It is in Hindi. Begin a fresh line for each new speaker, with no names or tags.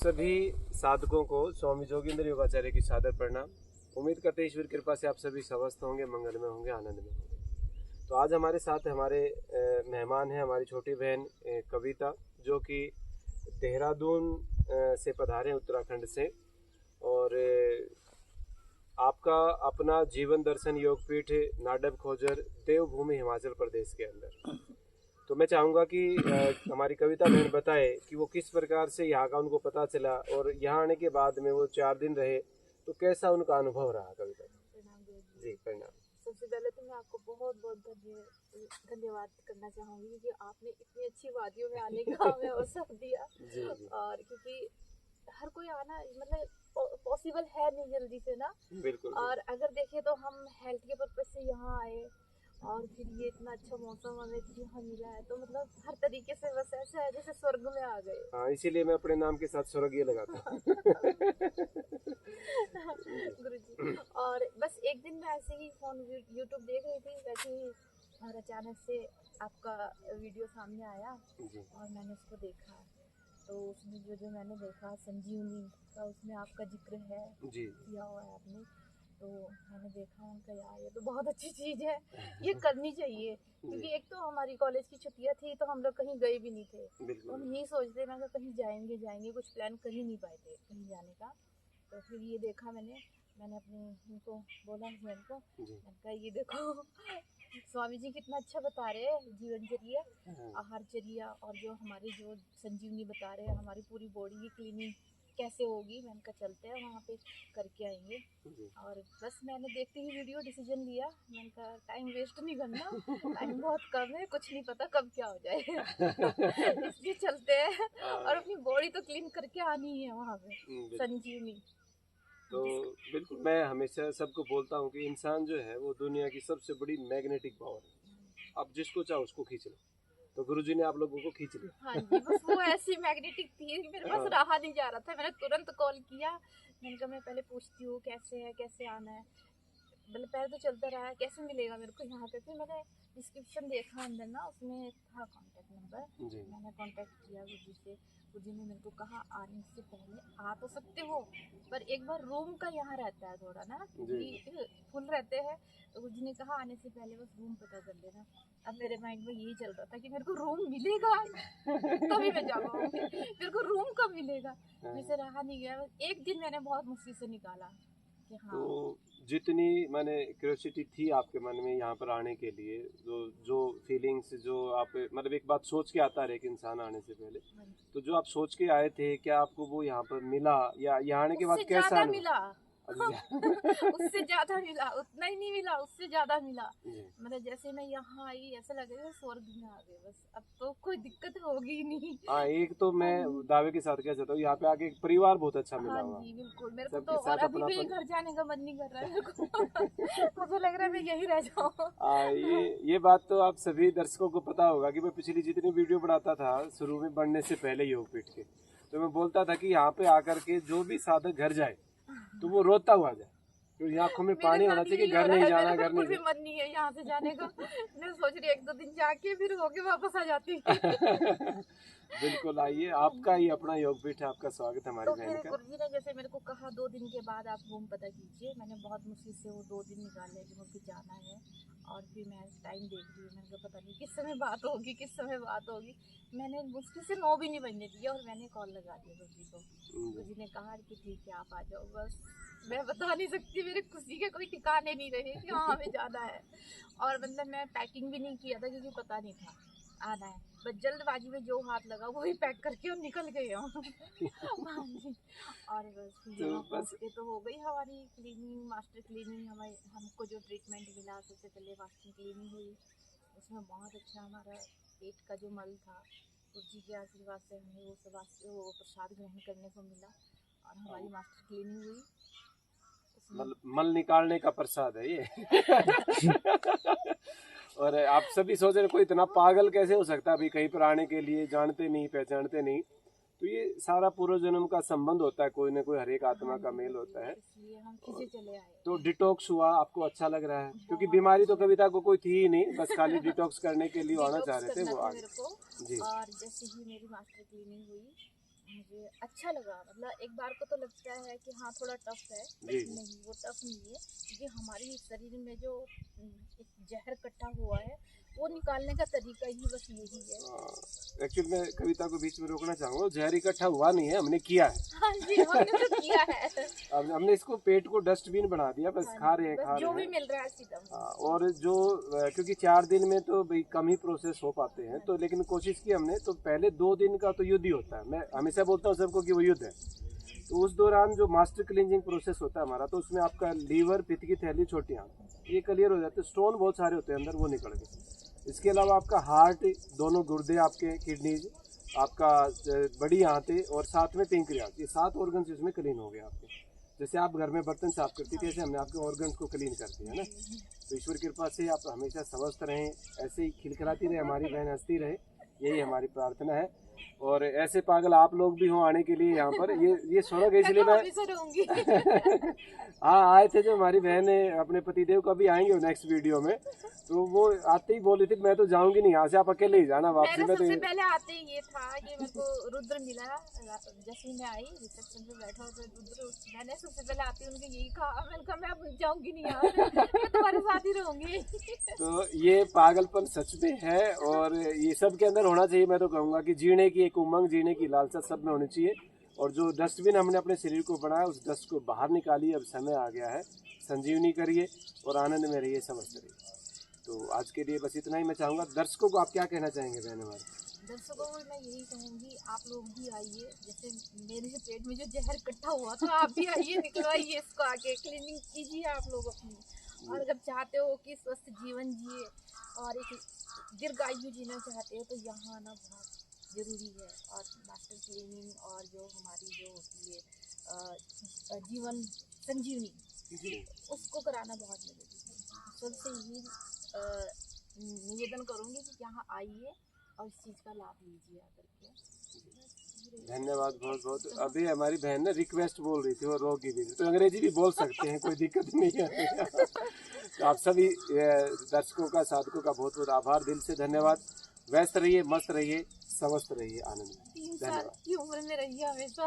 सभी साधकों को स्वामी जोगेंद्र योगाचार्य की सादर प्रणाम। उम्मीद करते हैं ईश्वर कृपा से आप सभी स्वस्थ होंगे, मंगल में होंगे, आनंद में होंगे। तो आज हमारे साथ हमारे मेहमान हैं हमारी छोटी बहन कविता, जो कि देहरादून से पधारे हैं, उत्तराखंड से। और आपका अपना जीवन दर्शन योगपीठ नाडब खोजर देवभूमि हिमाचल प्रदेश के अंदर। तो मैं चाहूँगा कि हमारी कविता बहन बताए कि वो किस प्रकार से यहाँ का उनको पता चला और यहाँ आने के बाद में वो 4 दिन रहे तो कैसा उनका अनुभव रहा। कविता जी प्रणाम।
सबसे पहले तो मैं आपको बहुत बहुत धन्यवाद करना चाहूँगी क्योंकि आपने इतनी अच्छी वादियों में आने का हमें अवसर दिया।
जी।
और क्योंकि हर कोई आना मतलब पॉसिबल है नहीं जल्दी से ना।
बिल्कुल।
और अगर देखें तो हम हेल्थ के पर्पज से यहाँ आए और फिर ये इतना अच्छा मौसम हमें यहाँ मिला है, तो मतलब हर तरीके से बस ऐसा है जैसे स्वर्ग में आ गए।
हाँ, इसीलिए मैं अपने नाम के साथ स्वर्गीय लगाता हूँ।
गुरुजी। और बस एक दिन मैं ऐसे ही फोन यूट्यूब देख रही थी वैसे ही और अचानक से आपका वीडियो सामने आया और मैंने उसको देखा। तो उसमें जो मैंने देखा संजीवनी का, उसमें आपका जिक्र है किया हुआ है आपने। तो मैंने देखा उनका यार ये तो बहुत अच्छी चीज़ है, ये करनी चाहिए। क्योंकि एक तो हमारी कॉलेज की छुट्टियां थी तो हम लोग कहीं गए भी नहीं थे। तो हम यही सोचते मैं कहीं जाएंगे कुछ प्लान कर ही नहीं पाए थे कहीं जाने का। तो फिर ये देखा मैंने अपने उनको बोला हस्बैंड को, मैंने कहा ये देखो स्वामी जी कितना अच्छा बता रहे हैं जीवनचर्या, आहारचर्या और जो हमारी जो संजीवनी बता रहे हैं हमारी पूरी बॉडी की क्लीनिंग कैसे होगी। मैंने कहा चलते हैं वहाँ पे करके आएंगे। और बस मैंने देखते ही वीडियो डिसीजन लिया। मैंने कहा टाइम वेस्ट नहीं करना, टाइम बहुत कम है, कुछ नहीं पता कब क्या हो जाए। इसलिए चलते हैं और अपनी बॉडी तो क्लीन करके आनी है वहाँ पे संजीवनी।
तो बिल्कुल, मैं हमेशा सबको बोलता हूँ कि इंसान जो है वो दुनिया की सबसे बड़ी मैग्नेटिक पावर है। आप जिसको चाहो उसको खींच लो। तो गुरुजी ने आप लोगों को खींच लिया।
हाँ जी, बस वो ऐसी मैग्नेटिक थी मेरे पास रहा नहीं जा रहा था। मैंने तुरंत कॉल किया, मैंने कहा मैं पहले पूछती हूँ कैसे है, कैसे आना है। मतलब पहले तो चलता रहा है कैसे मिलेगा मेरे को यहाँ पे। फिर मैंने डिस्क्रिप्शन देखा अंदर ना, उसमें था कॉन्टेक्ट नंबर। मैंने कॉन्टेक्ट किया गुरुजी से। गुरुजी ने मेरे को कहा आने से पहले आ तो सकते हो पर एक बार रूम का यहाँ रहता है थोड़ा ना कि फुल रहते हैं। तो गुरुजी ने कहा आने से पहले बस रूम पता कर लेना। अब मेरे माइंड में यही चल रहा था कि मेरे को रूम मिलेगा तभी मैं जा पाऊंगी, मेरे को रूम कब मिलेगा। मेरे से रहा नहीं गया। एक दिन मैंने बहुत मुश्किल से निकाला कि हाँ।
तो जितनी मैंने क्यूरियोसिटी थी आपके मन में यहाँ पर आने के लिए, जो फीलिंग्स जो आप मतलब एक बात सोच के आता है एक इंसान आने से पहले, तो जो आप सोच के आए थे क्या आपको वो यहाँ पर मिला या यहाँ आने के बाद कैसा
मिला? उससे ज्यादा मिला, उतना ही नहीं मिला, उससे ज्यादा मिला। मतलब जैसे मैं यहाँ आई ऐसा लग रहा है स्वर्ग में आ गए, बस अब तो कोई दिक्कत होगी नहीं।
हाँ, एक तो मैं दावे के साथ कह सकता हूँ यहाँ पे आके एक परिवार बहुत अच्छा मिला हुआ।
जी बिल्कुल, मेरे को तो और अभी भी घर जाने का मन नहीं कर रहा है मेरे को। मुझे लग रहा है मैं यहीं रह जाऊँ।
ये बात तो आप सभी दर्शकों को पता होगा कि मैं पिछली जितनी वीडियो बनाता था शुरू में बढ़ने से पहले योगपीठ के, तो मैं बोलता था कि यहाँ पे आकर के जो भी साधक घर जाए तो वो रोता हुआ जाए, क्योंकि आंखों में पानी होना चाहिए कि घर नहीं जाना, घर नहीं
मन नहीं है यहाँ से जाने का। मैं सोच रही 1-2 दिन जाके फिर होके वापस आ जाती।
बिल्कुल आइए, आपका ही अपना योगपीठ है, आपका स्वागत है हमारी बहन का।
गुरुजी ने जैसे मेरे को कहा 2 दिन के बाद आप रूम पता कीजिए। मैंने बहुत मुश्किल से वो 2 दिन निकाले कि मुझे जाना है। और फिर मैं टाइम देख रही हूँ, मैंने कहा पता नहीं किस समय बात होगी, किस समय बात होगी। मैंने मुश्किल से 9 भी नहीं बजने दिया और मैंने कॉल लगा दिया गुरुजी को। गुरुजी ने कहा कि ठीक है आप आ जाओ। बस मैं बता नहीं सकती, मेरी खुशी के कोई ठिकाने नहीं रहे कि हाँ हमें जाना है। और मतलब मैं पैकिंग भी नहीं किया था क्योंकि पता नहीं था आना है, बस जल्दबाजी में जो हाथ लगा वही पैक करके और निकल गए हम। हाँ जी। और बस यहाँ पहुँच के तो हो गई हमारी क्लीनिंग, मास्टर क्लीनिंग। हमको जो ट्रीटमेंट मिला सबसे पहले मास्टर क्लीनिंग हुई, उसमें बहुत अच्छा हमारा पेट का जो मल था गुरुजी के आशीर्वाद से हमें वो प्रसाद ग्रहण करने को मिला और हमारी मास्टर क्लीनिंग हुई।
मल निकालने का प्रसाद है ये। और आप सभी सोच रहे कोई इतना पागल कैसे हो सकता है अभी कहीं पर आने के लिए, जानते नहीं पहचानते नहीं। तो ये सारा पूर्व जन्म का संबंध होता है, कोई ना कोई हर एक आत्मा का मेल होता है। तो डिटॉक्स हुआ, आपको अच्छा लग रहा है? क्योंकि बीमारी तो कविता को कोई थी ही नहीं, बस खाली डिटॉक्स करने के लिए आना चाह रहे थे वो आज।
जी। और जैसे ही मेरी मास्टर क्लीनिंग हुई मुझे अच्छा लगा। मतलब एक बार को तो लगता है कि हाँ थोड़ा टफ है, लेकिन नहीं, वो टफ नहीं है, क्योंकि हमारी शरीर में जो एक जहर इकट्ठा हुआ है वो निकालने का तरीका ही बस यही है।
एक्चुअली मैं कविता को बीच में रोकना चाहूँगा, जहर इकट्ठा हुआ नहीं है, हमने किया है।
हाँ जी, हमने तो किया है।
हमने इसको पेट को डस्टबिन बना दिया, बस
हाँ,
खा रहे हैं,
बस जो भी मिल रहा है सीधा।
और जो क्योंकि 4 दिन में तो भाई कम ही प्रोसेस हो पाते हैं, तो लेकिन कोशिश की हमने, तो पहले 2 दिन का तो युद्ध ही होता है। मैं हमेशा बोलता हूँ सबको कि वो युद्ध है। तो उस दौरान जो मास्टर क्लींजिंग प्रोसेस होता है हमारा, तो उसमें आपका लीवर, पित्त की थैली, छोटी आंत, ये क्लियर हो जाते हैं। स्टोन बहुत सारे होते हैं अंदर, वो निकल गए। इसके अलावा आपका हार्ट, दोनों गुर्दे आपके, किडनीज, आपका बड़ी आंतें और साथ में पेंक्रियाज, ये 7 ऑर्गन्स इसमें क्लीन हो गए आपके। जैसे आप घर में बर्तन साफ करती थी, ऐसे हमने आपके ऑर्गन्स को क्लीन कर दिया है ना। तो ईश्वर कृपा से आप हमेशा स्वस्थ रहें, ऐसे ही खिलखिलाती रहे हमारी बहन, हंसती रहे, यही हमारी प्रार्थना है। और ऐसे पागल आप लोग भी हों आने के लिए यहाँ पर, ये स्वर्ग है, इसलिए मैं हाँ आए थे। जो हमारी बहन है अपने पतिदेव का भी आएंगे नेक्स्ट वीडियो में, तो वो आते ही बोल रही थी मैं तो जाऊंगी नहीं यहाँ से, आप अकेले ही जाना वापसी में। तो
सबसे पहले आते ही ये था कि मेरे को रुद्र मिला, जैसे ही मैं आई रिसेप्शन पे बैठा और रुद्र, मैंने सबसे पहले आते उनके यही कहा, मैंने कहा मैं अब जाऊंगी नहीं यहाँ से, मैं तुम्हारे साथ ही रहूंगी।
तो ये पागलपन सच में है, और ये सब के अंदर होना चाहिए। मैं तो कहूँगा कि जीने की एक उमंग, जीने की लालसा सब में होनी चाहिए। और जो डस्टबिन हमने अपने शरीर को बनाया, उस डस्ट को बाहर निकालिए। अब समय आ गया है, संजीवनी करिए और आनंद में रहिए, समझते रहिए। तो आज के लिए बस इतना ही मैं चाहूँगा। दर्शकों को आप क्या कहना चाहेंगे बहन हमारे?
दर्शकों को मैं यही कहूँगी, आप लोग भी आइए, जैसे मेरे पेट में जो जहर इकट्ठा हुआ था, आप भी आइए, निकलवाइए इसको, आके क्लीनिंग कीजिए आप लोग अपनी। और अगर चाहते हो कि स्वस्थ जीवन जिए और एक दीर्घायु जीना चाहते हो, तो यहाँ आना बहुत ज़रूरी है। और मास्टर क्लीनिंग और जो हमारी जो होती है जीवन संजीवनी, उसको कराना बहुत ज़रूरी है। सबसे यही निवेदन करूँगी कि यहाँ आइए और इस चीज़ का लाभ लीजिए आकर के।
धन्यवाद बहुत बहुत। अभी हमारी बहन ने रिक्वेस्ट बोल रही थी, वो रोगी भी थी, तो अंग्रेजी भी बोल सकते हैं, कोई दिक्कत नहीं है। तो आप सभी दर्शकों का, साधकों का बहुत बहुत आभार, दिल से धन्यवाद। व्यस्त रहिए, मस्त रहिए, स्वस्थ रहिए, आनंद में।
3 साल की उम्र में रहिए हमेशा।